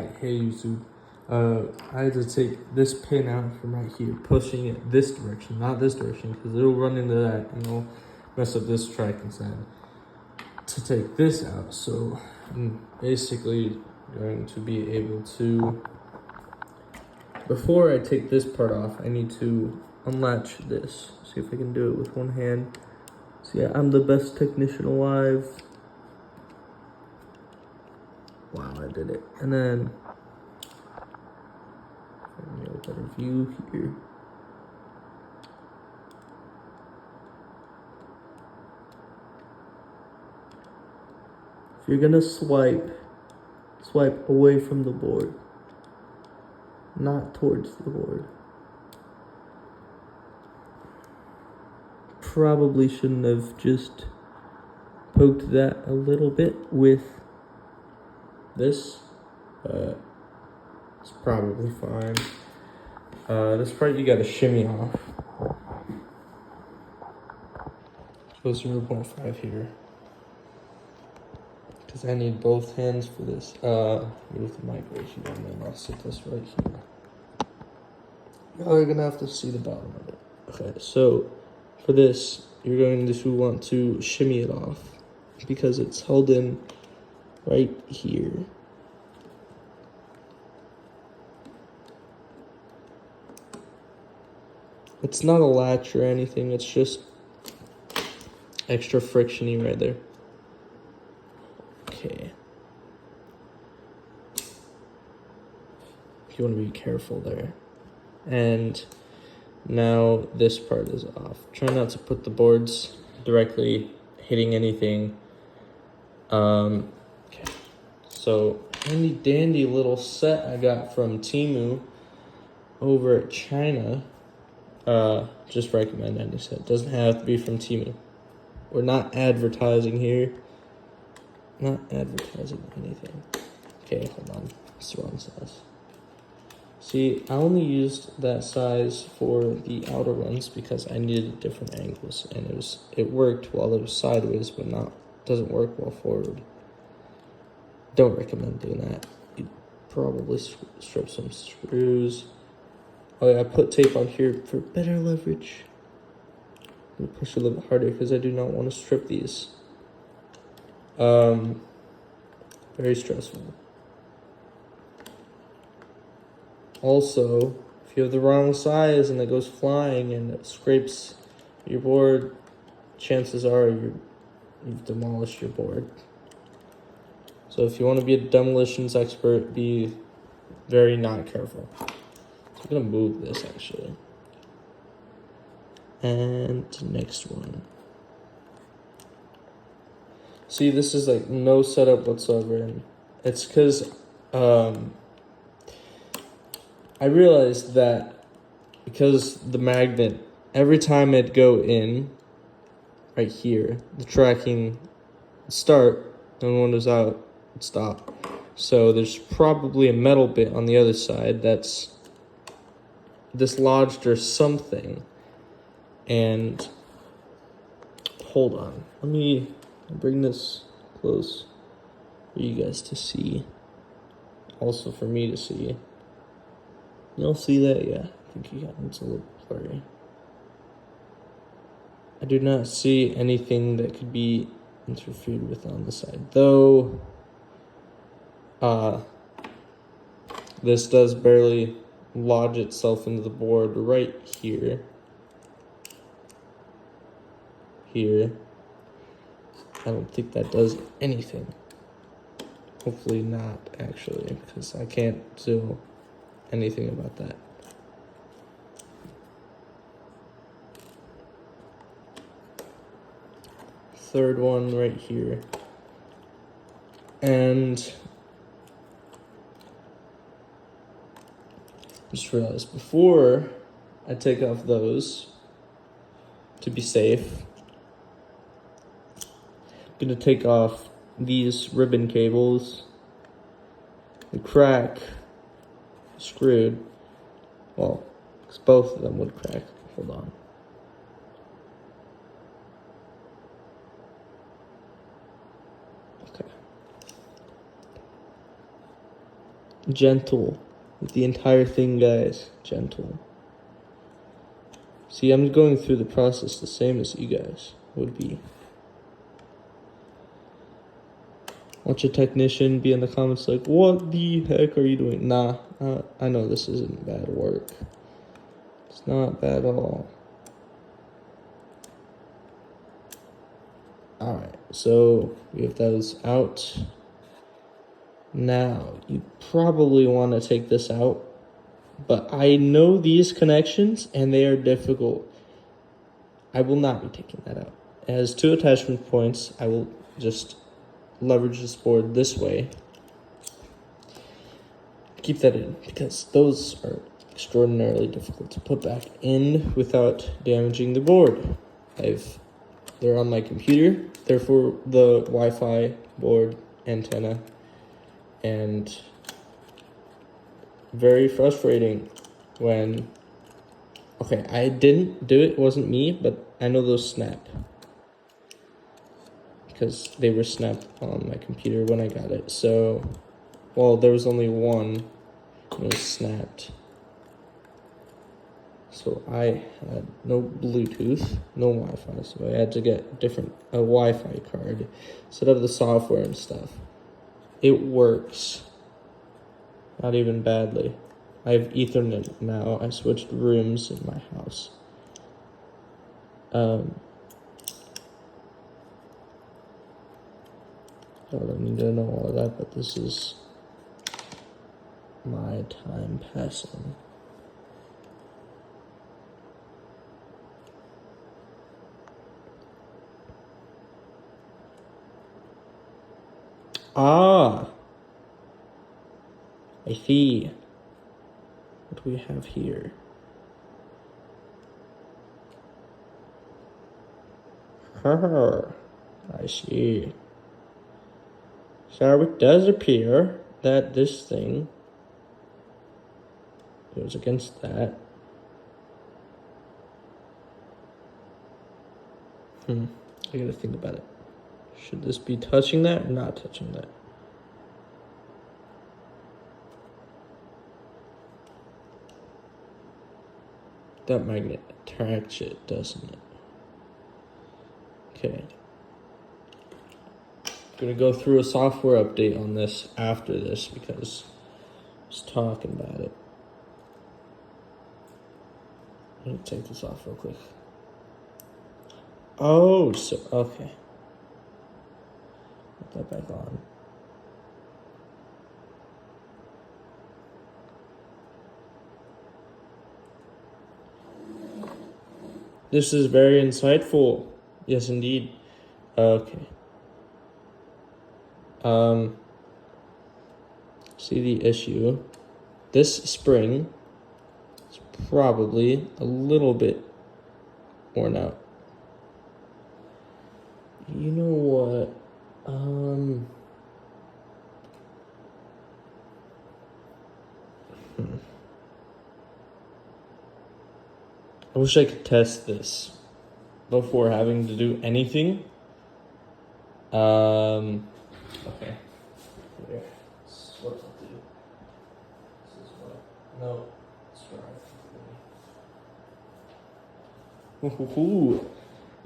Alright, hey YouTube. I had to take this pin out from right here, pushing it this direction, not this direction, because it'll run into that and it'll mess up this track inside. To take this out, so I'm basically going to be able to, before I take this part off, I need to unlatch this. See if I can do it with one hand. So yeah, I'm the best technician alive. Wow, I did it. And then, let me get a better view here. If you're gonna swipe away from the board, not towards the board. Probably shouldn't have just poked that a little bit with this, but it's probably fine. This part you gotta shimmy off. Go 0.5 here. Because I need both hands for this. Move the mic right here, and then I'll sit this right here. You're gonna have to see the bottom of it. Okay, so for this, you're going to want to shimmy it off because it's held in right here. It's not a latch or anything, it's just extra friction-y right there. Okay. You want to be careful there. And now this part is off. Try not to put the boards directly hitting anything. Okay. So, handy dandy little set I got from Temu over at China. Just recommend any set. Doesn't have to be from Temu. We're not advertising here. Not advertising anything. Okay, hold on. It's the wrong size. See, I only used that size for the outer ones because I needed different angles, and it worked while it was sideways, but doesn't work while forward. Don't recommend doing that. You'd probably strip some screws. Oh yeah, I put tape on here for better leverage. I'm gonna push a little bit harder because I do not want to strip these. Very stressful. Also, if you have the wrong size and it goes flying and it scrapes your board, chances are you've demolished your board. So if you want to be a demolitions expert, be very not careful. So I'm gonna move this actually. And next one. See, this is like no setup whatsoever, and it's because I realized that because the magnet, every time it'd go in right here, the tracking would start, and when it was out, it'd stop. So there's probably a metal bit on the other side that's dislodged or something. And hold on, let me bring this close for you guys to see. Also for me to see. You'll see that, yeah. I think it's a little blurry. I do not see anything that could be interfered with on the side, though. This does barely lodge itself into the board right here. Here. I don't think that does anything. Hopefully not, actually, because I can't do anything about that. Third one right here. And just realized before I take off those, to be safe, I'm gonna take off these ribbon cables. The crack screwed. Well, because both of them would crack. Hold on. Okay. Gentle with the entire thing, guys. Gentle. See, I'm going through the process the same as you guys would be. Watch a technician be in the comments like, what the heck are you doing? Nah, I know this isn't bad work. It's not bad at all. Alright, so we have those out. Now, you probably want to take this out, but I know these connections and they are difficult. I will not be taking that out. It has 2 attachment points. I will just leverage this board this way. Keep that in because those are extraordinarily difficult to put back in without damaging the board. They're on my computer. They're for the Wi-Fi board antenna, and very frustrating when. Okay, I didn't do it. It wasn't me, but I know those snap because they were snapped on my computer when I got it. So, well, there was only one. It was snapped. So I had no Bluetooth, no Wi-Fi, so I had to get a Wi-Fi card, set up the software and stuff. It works. Not even badly. I have Ethernet now. I switched rooms in my house. I don't need to know all of that, but this is my time passing. Ah, I see. What do we have here? I see. So it does appear that this thing goes against that. I gotta think about it. Should this be touching that or not touching that? That magnet attracts it, doesn't it? Okay. I'm gonna go through a software update on this after this because I was talking about it. Let me take this off real quick. Oh, so, okay. Put that back on. This is very insightful. Yes, indeed. Okay. See the issue. This spring is probably a little bit worn out. You know what? I wish I could test this before having to do anything. Okay. Here. This is what I'll do. This is what. No. Sorry.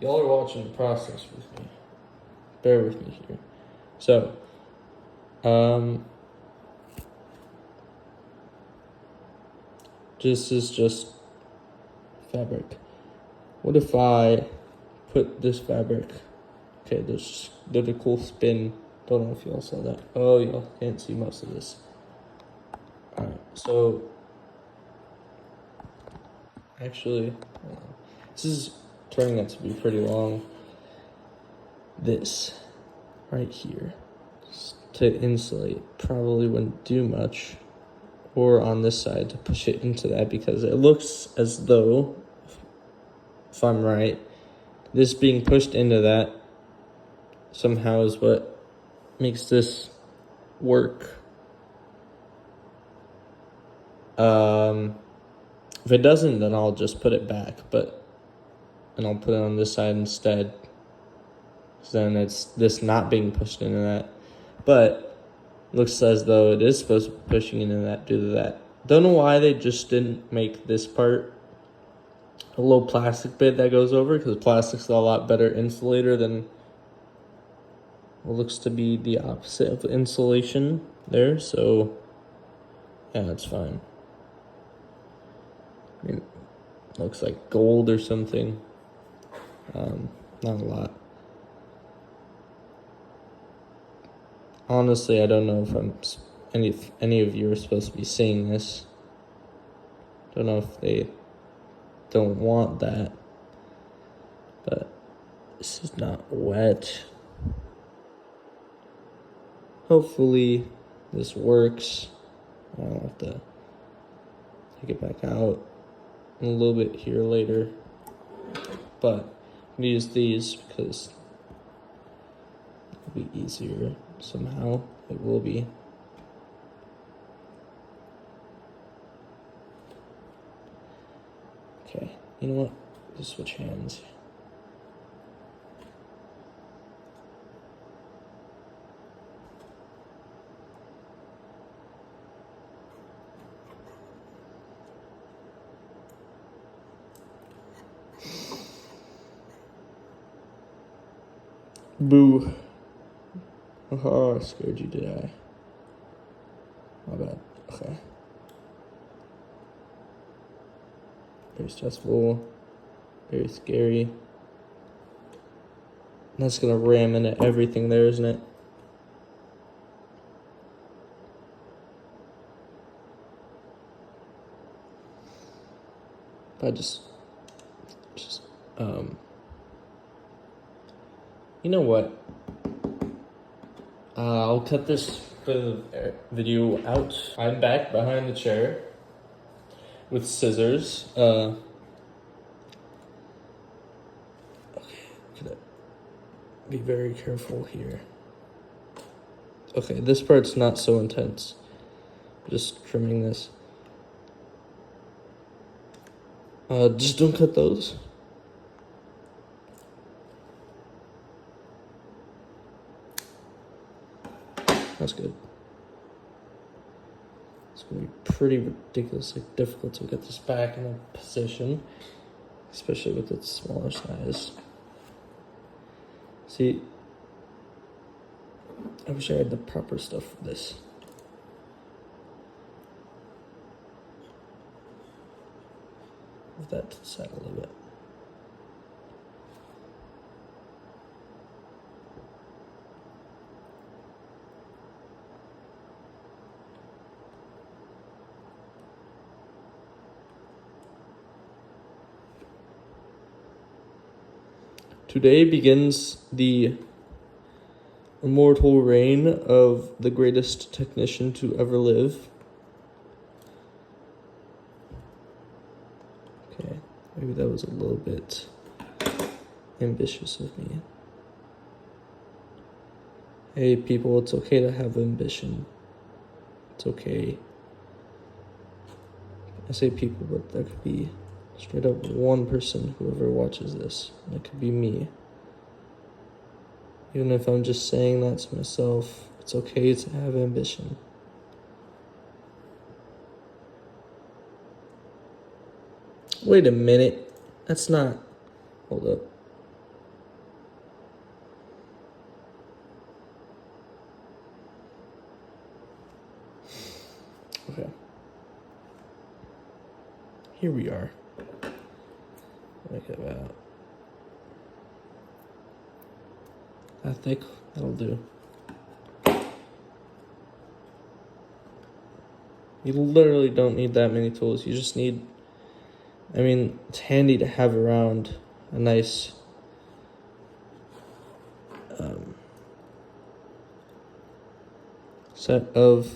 Y'all are watching the process with me. Bear with me here. So, this is just fabric. What if I put this fabric? Okay, there's a cool spin. Don't know if y'all saw that. Oh, y'all can't see most of this. Alright, so actually, this is turning out to be pretty long. This right here to insulate probably wouldn't do much, or on this side to push it into that, because it looks as though, if I'm right, this being pushed into that somehow is what makes this work. If it doesn't, then I'll just put it back, and I'll put it on this side instead. So then it's this not being pushed into that. But Looks as though it is supposed to be pushing into that due to that. Don't know why they just didn't make this part a little plastic bit that goes over, because plastic's a lot better insulator than what looks to be the opposite of insulation there. So yeah, that's fine. I mean, looks like gold or something. Not a lot. Honestly, I don't know if any of you are supposed to be seeing this. Don't know if they don't want that, but this is not wet. Hopefully this works. I'll have to take it back out a little bit here later, but I'm gonna use these because it'll be easier somehow. It will be. Okay, you know what? Just switch hands. Boo. Oh, I scared you, did I? My bad. Okay. Very stressful. Very scary. And that's gonna ram into everything there, isn't it? I just you know what? I'll cut this video out. I'm back behind the chair with scissors. Okay, gotta be very careful here. Okay, this part's not so intense. Just trimming this. Just don't cut those. That's good. It's gonna be pretty ridiculously difficult to get this back in a position, especially with its smaller size. See, I wish I had the proper stuff for this. Move that to the side a little bit. Today begins the immortal reign of the greatest technician to ever live. Okay, maybe that was a little bit ambitious of me. Hey people, it's okay to have ambition. It's okay. I say people, but there could be straight up one person who ever watches this. And it could be me. Even if I'm just saying that to myself, it's okay to have ambition. Wait a minute. That's not... Hold up. Okay. Here we are. Make it about that thick. That'll do. You literally don't need that many tools. You just need, I mean, it's handy to have around a nice set of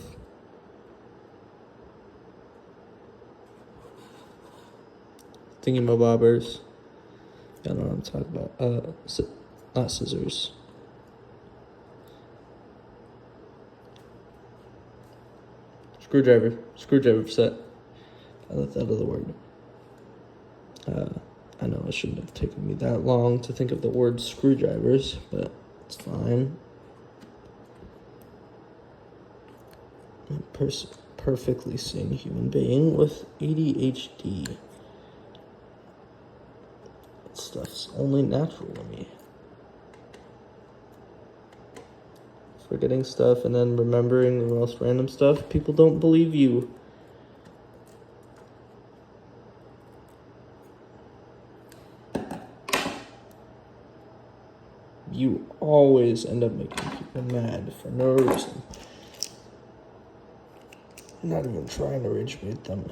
thingamabobbers. I don't know what I'm talking about. Not scissors. Screwdriver set. I left that other word. I know it shouldn't have taken me that long to think of the word screwdrivers, but it's fine. perfectly sane human being with ADHD. That stuff's only natural to me. Forgetting stuff and then remembering the most random stuff. People don't believe you. You always end up making people mad for no reason. Not even trying to rage bait them.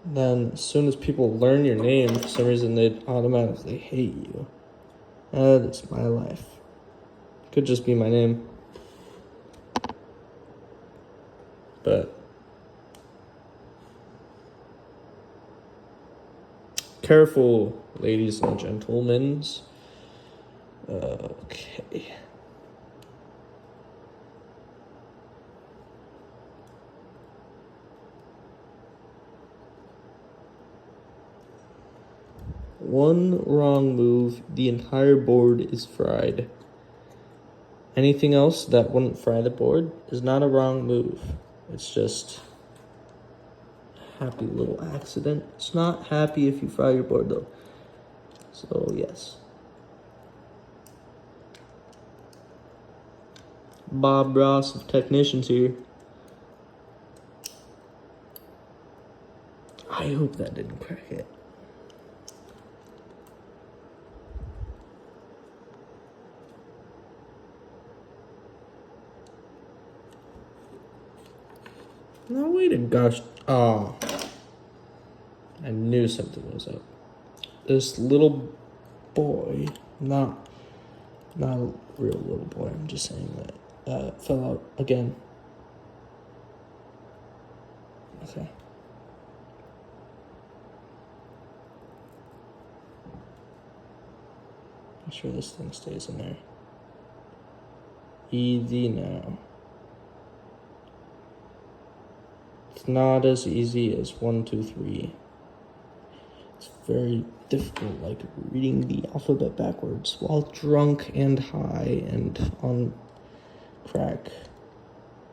Then, as soon as people learn your name, for some reason they'd automatically hate you. That is my life. Could just be my name. But careful, ladies and gentlemen. Okay. One wrong move, the entire board is fried. Anything else that wouldn't fry the board is not a wrong move. It's just a happy little accident. It's not happy if you fry your board though. So yes. Bob Ross of Technicians here. I hope that didn't crack it. No, wait a gosh. Oh. I knew something was up. This little boy, not a real little boy, I'm just saying that, fell out again. Okay. Make sure this thing stays in there. Easy now. It's not as easy as 1, 2, 3. It's very difficult, like reading the alphabet backwards while drunk and high and on crack.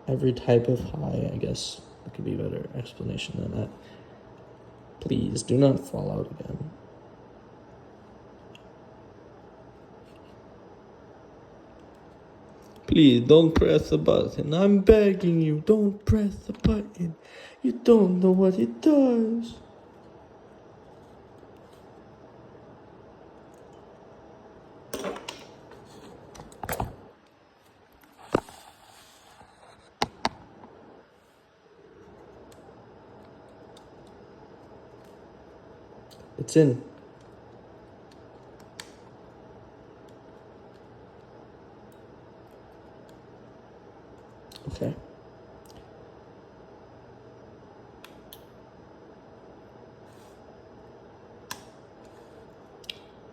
Every type of high, I guess. There could be a better explanation than that. Please do not fall out again. Please don't press the button. I'm begging you, don't press the button. You don't know what it does. It's in. Okay.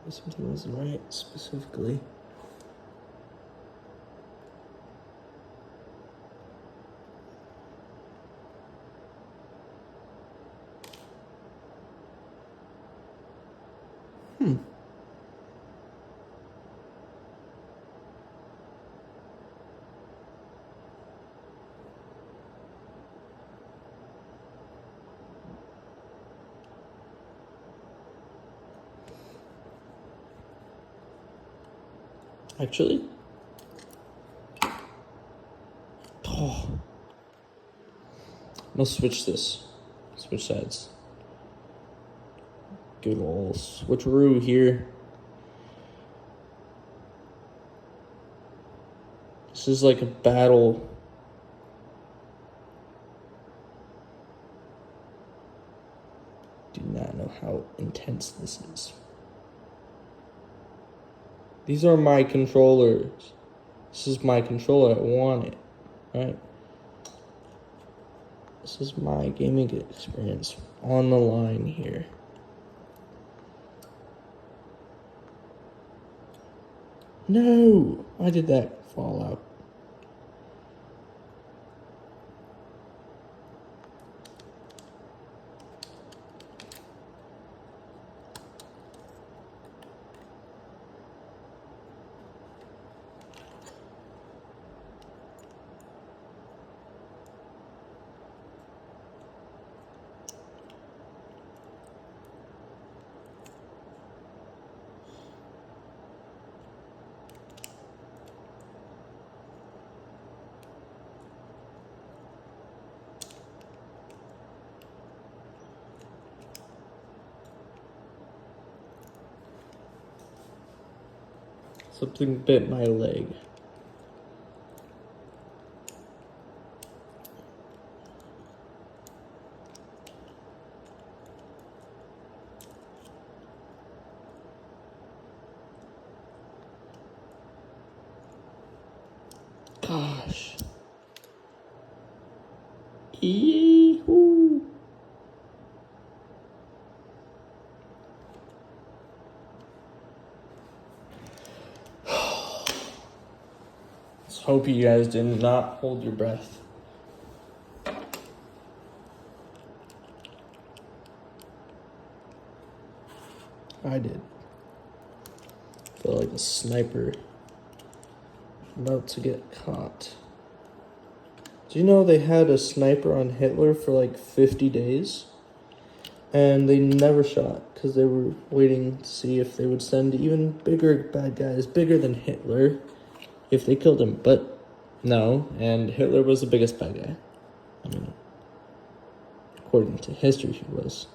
Something wasn't right specifically. Actually, I'll switch this. Switch sides. Good old switcheroo here. This is like a battle. Do not know how intense this is. These are my controllers. This is my controller. I want it. Right? This is my gaming experience on the line here. No! Why did that fall out? Something bit my leg. Gosh. Eehoo. Let's hope you guys did not hold your breath. I did. Feel like a sniper about to get caught. Do you know they had a sniper on Hitler for like 50 days? And they never shot because they were waiting to see if they would send even bigger bad guys, bigger than Hitler, if they killed him. But no, and Hitler was the biggest bad guy. I mean, according to history, he was.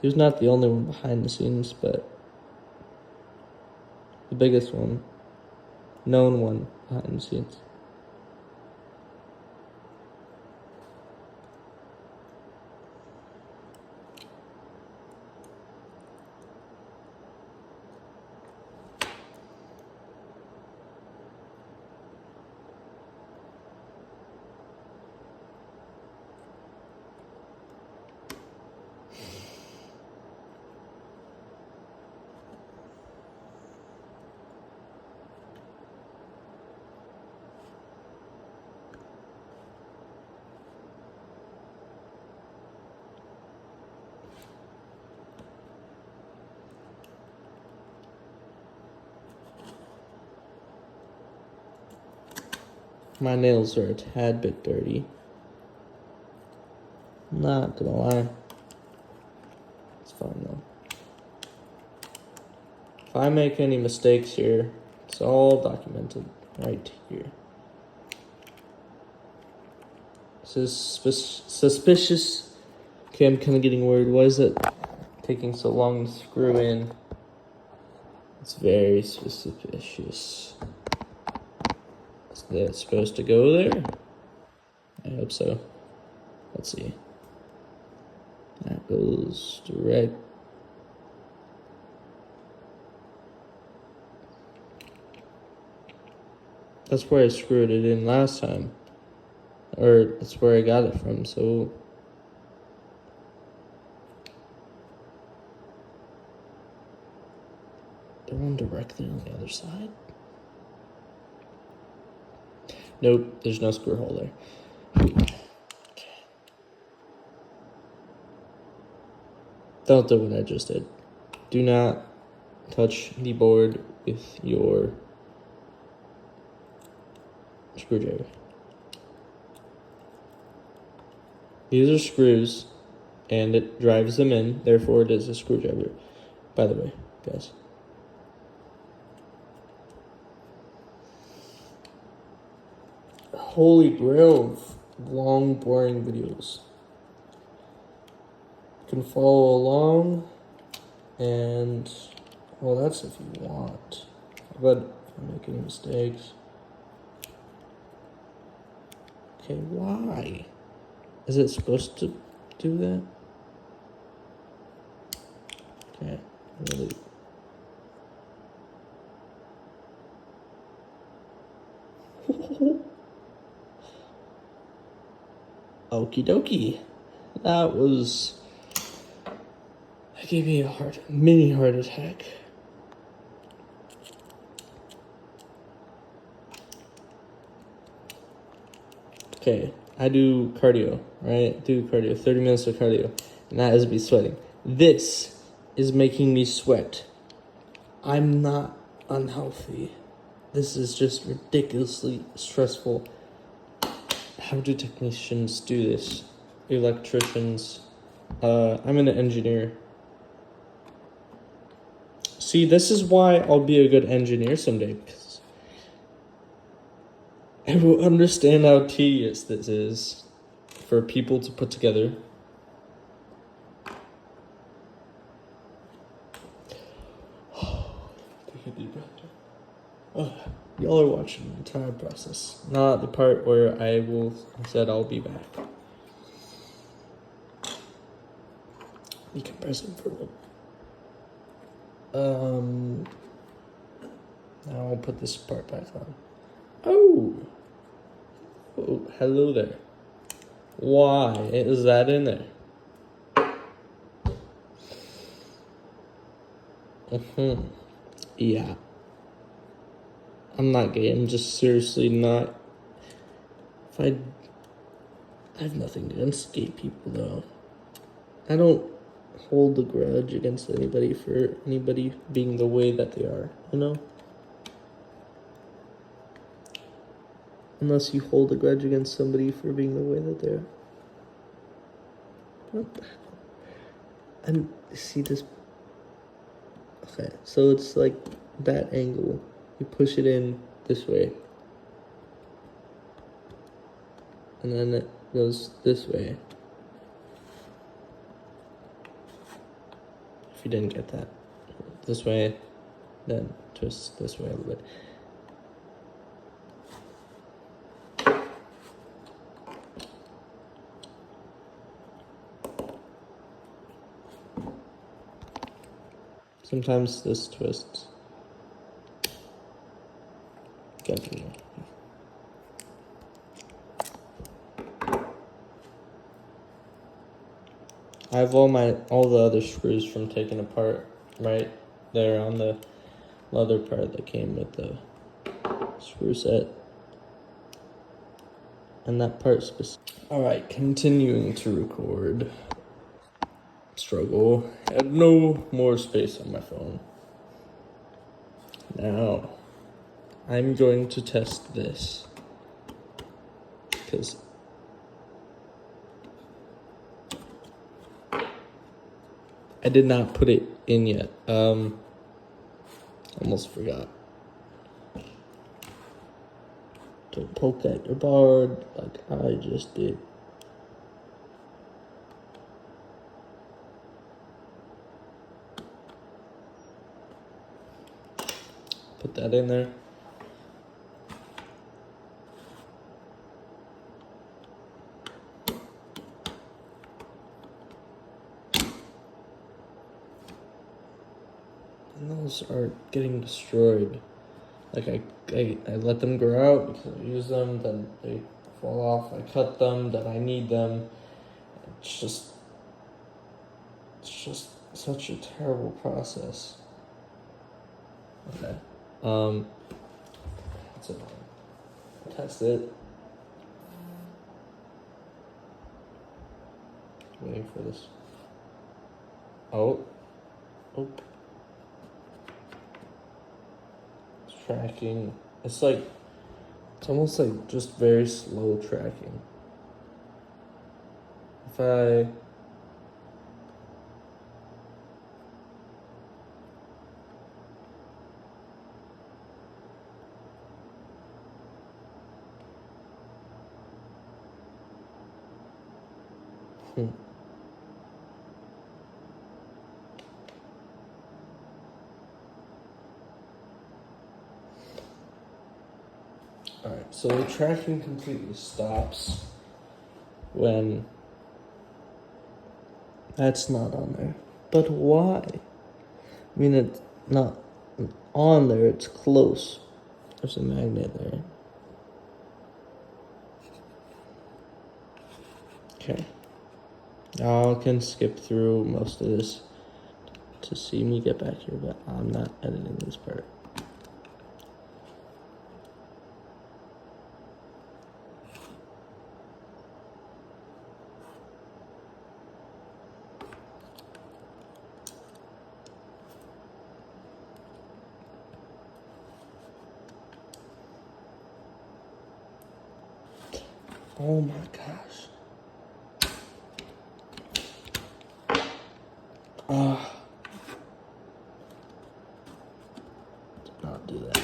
He was not the only one behind the scenes, but the biggest one, known one behind the scenes. My nails are a tad bit dirty. Not gonna lie. It's fine though. If I make any mistakes here, it's all documented right here. This is suspicious. Okay, I'm kind of getting worried. Why is it taking so long to screw in? It's very suspicious. Is that supposed to go there? I hope so. Let's see. That goes direct. That's where I screwed it in last time. Or that's where I got it from, so... The one directly on the other side? Nope, there's no screw hole there. Okay. Don't do what I just did. Do not touch the board with your screwdriver. These are screws, and it drives them in, therefore it is a screwdriver. By the way, guys. Holy grail of long, boring videos. You can follow along, and, well, that's if you want. But if I'm making mistakes. Okay, why? Is it supposed to do that? Okay, really. Okie dokie. That gave me a mini heart attack. Okay, I do cardio, right? 30 minutes of cardio, and that is me sweating. This is making me sweat. I'm not unhealthy. This is just ridiculously stressful. How do technicians do this? Electricians. I'm an engineer. See, this is why I'll be a good engineer someday, because I will understand how tedious this is for people to put together. y'all are watching the entire process, not the part where I said I'll be back. Decompressing for a little. Now I'll put this part back on. Oh, hello there. Why is that in there? Yeah. I'm not gay. I'm just seriously not. I have nothing against gay people, though. I don't hold a grudge against anybody for anybody being the way that they are, you know? Unless you hold a grudge against somebody for being the way that they are. What the hell? And see this. Okay, so it's like that angle. You push it in this way. And then it goes this way. If you didn't get that. This way, then twist this way a little bit. Sometimes this twists. Continue. I have all the other screws from taking apart right there on the leather part that came with the screw set. And that part Alright, continuing to record. Struggle. I have no more space on my phone. Now, I'm going to test this. Because I did not put it in yet. Almost forgot. Don't poke at your board like I just did. Put that in there. And those are getting destroyed. Like I let them grow out because I use them, then they fall off. I cut them, then I need them. It's just such a terrible process. Okay. That's it. Test it. Waiting for this. Oh. It's tracking. It's almost like just very slow tracking. If I Alright, so the tracking completely stops when that's not on there. But why? I mean, it's not on there, it's close. There's a magnet there. Okay. Y'all can skip through most of this to see me get back here, but I'm not editing this part. Oh my gosh. Did not do that.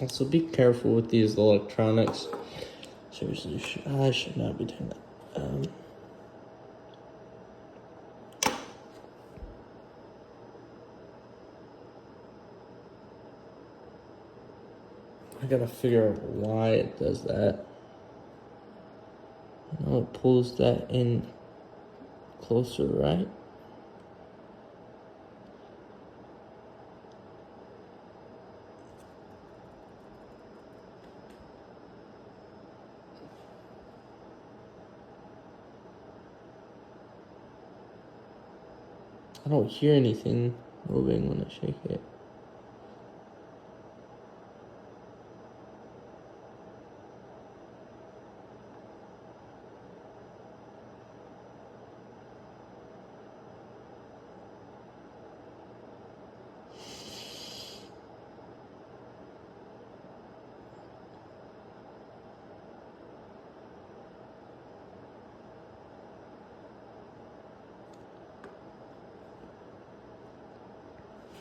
Also, be careful with these electronics. Seriously, I should not be doing that. I gotta figure out why it does that. Now it pulls that in closer, right? I don't hear anything moving when I shake it.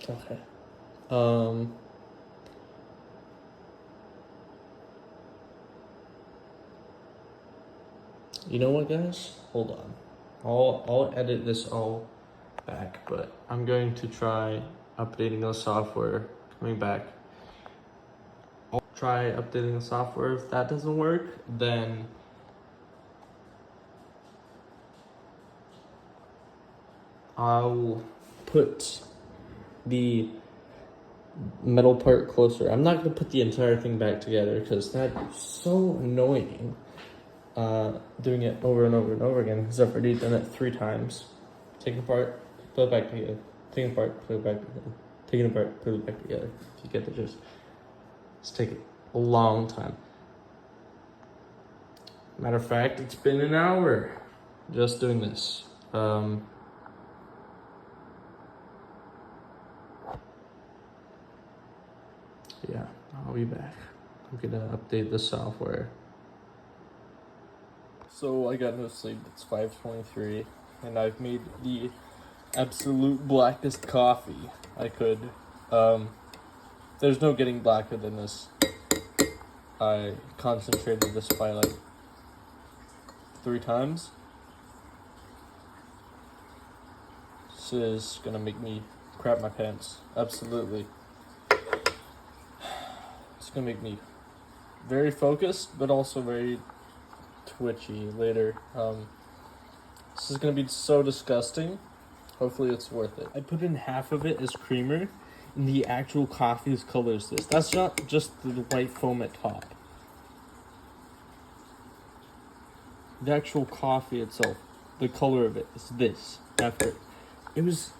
Okay. You know what, guys? Hold on. I'll edit this all back, but I'm going to try updating the software. Coming back. I'll try updating the software. If that doesn't work, then I'll put the metal part closer. I'm not gonna put the entire thing back together because that's so annoying. Doing it over and over and over again because I've already done it 3 times. Take it apart, put it back together. Take it apart, put it back together. Take it apart, put it back together. If you get the gist. It's taken a long time. Matter of fact, it's been an hour just doing this. Yeah, I'll be back. I'm gonna update the software. So I got no sleep. It's 5:23, and I've made the absolute blackest coffee I could. There's no getting blacker than this. I concentrated this by like 3 times. This is gonna make me crap my pants. Absolutely. It's gonna make me very focused, but also very twitchy later. This is gonna be so disgusting. Hopefully it's worth it. I put in half of it as creamer, and the actual coffee's color is this. That's not just the white foam at top. The actual coffee itself, the color of it is this. After it was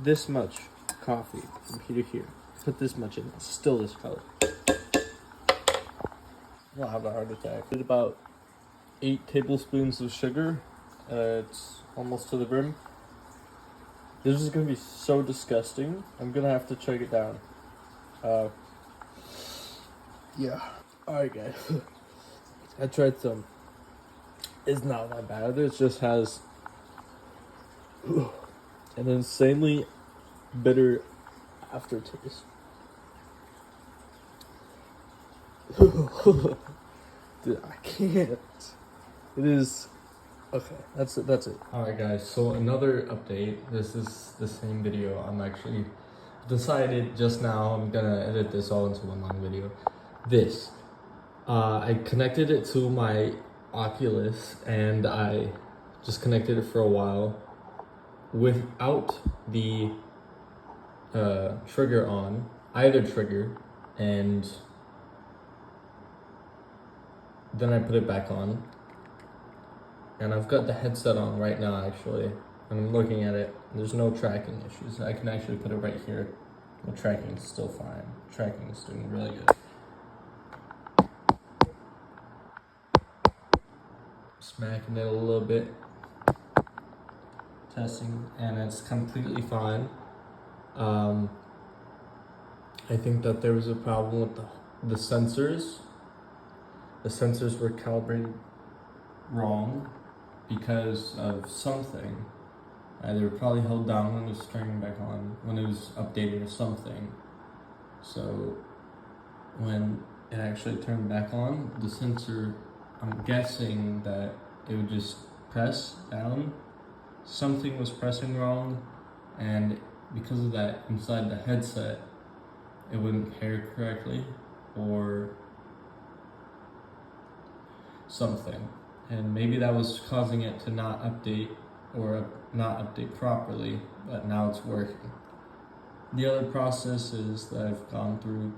this much coffee from here to here. Put this much in, it's still this color. I'll have a heart attack. Did about 8 tablespoons of sugar. It's almost to the brim. This is gonna be so disgusting. I'm gonna have to chug it down. Yeah. Alright, guys. I tried some. It's not that bad. It just has an insanely bitter aftertaste. Dude, I can't. It is okay. That's it. All right, guys. So another update. This is the same video. I'm actually decided just now. I'm gonna edit this all into one long video. This. I connected it to my Oculus, and I just connected it for a while without the trigger on, either trigger, and then I put it back on, and I've got the headset on right now actually, and I'm looking at it. There's no tracking issues. I can actually put it right here. The tracking is still fine. Tracking is doing really good. Smacking it a little bit, testing, and it's completely fine. I think that there was a problem with the sensors. The sensors were calibrated wrong because of something. They were probably held down when it was turning back on, when it was updating or something. So when it actually turned back on, the sensor, I'm guessing that it would just press down. Something was pressing wrong, and because of that, inside the headset, it wouldn't pair correctly, or something, and maybe that was causing it to not update or not update properly, but now it's working. The other processes that I've gone through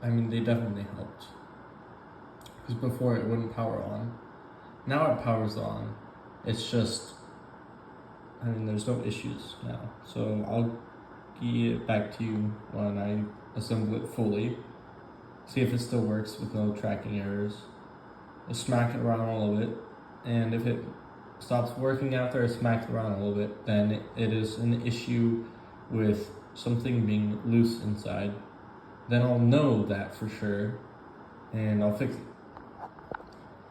they definitely helped. Because before it wouldn't power on. Now it powers on. It's just, there's no issues now. So I'll get it back to you when I assemble it fully. See if it still works with no tracking errors. Just smack it around a little bit. And if it stops working after I smack it around a little bit, then it is an issue with something being loose inside. Then I'll know that for sure, and I'll fix it.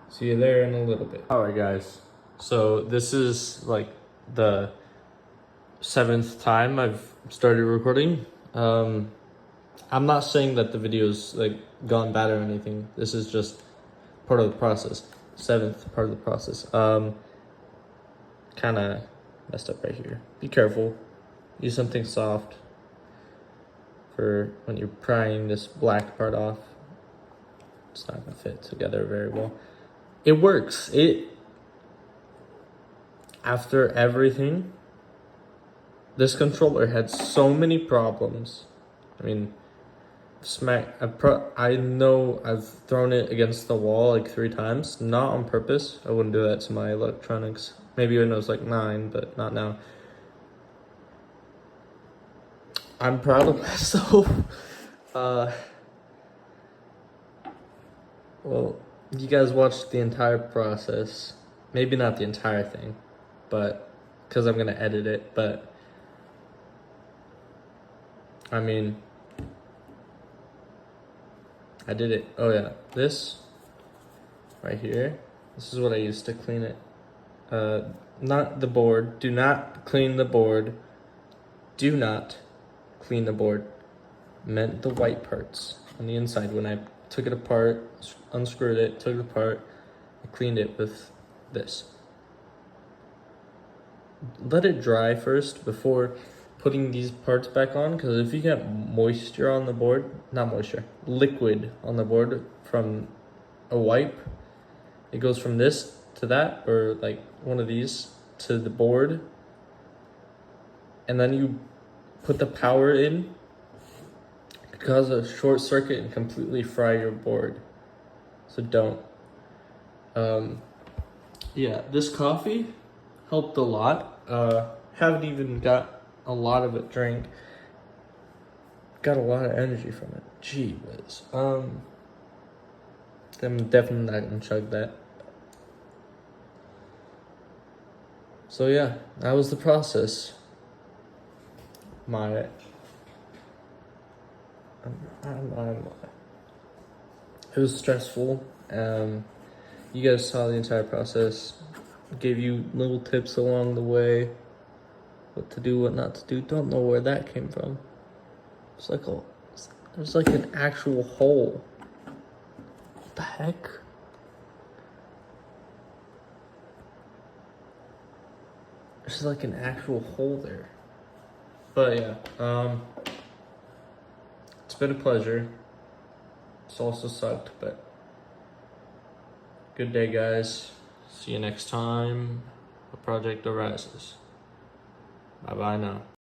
See you there in a little bit. Alright guys, so this is like the 7th time I've started recording. I'm not saying that the video's like gone bad or anything. This is just part of the process. 7th part of the process. Kinda messed up right here. Be careful. Use something soft for when you're prying this black part off. It's not gonna fit together very well. It works. After everything, this controller had so many problems. I know I've thrown it against the wall like 3 times, not on purpose. I wouldn't do that to my electronics. Maybe when I was like 9, but not now. I'm proud of myself. Well, you guys watched the entire process. Maybe not the entire thing, but because I'm gonna edit it, but I did it. Oh yeah, this right here, this is what I used to clean it. Not the board. Do not clean the board. Do not clean the board. Meant the white parts on the inside. When I took it apart, unscrewed it, took it apart, I cleaned it with this. Let it dry first before putting these parts back on, because if you get moisture on the board, not moisture, liquid on the board from a wipe, it goes from this to that, or like one of these to the board, and then you put the power in, it could cause a short circuit and completely fry your board. So don't. Yeah, this coffee helped a lot. Haven't even got a lot of it drank. Got a lot of energy from it. Gee whiz. I'm definitely not gonna chug that. So yeah, that was the process. It was stressful. You guys saw the entire process. Gave you little tips along the way. What to do, what not to do. Don't know where that came from. There's like an actual hole. What the heck? There's like an actual hole there. But yeah, it's been a pleasure. It's also sucked, but good day, guys. See you next time a project arises. Bye-bye now.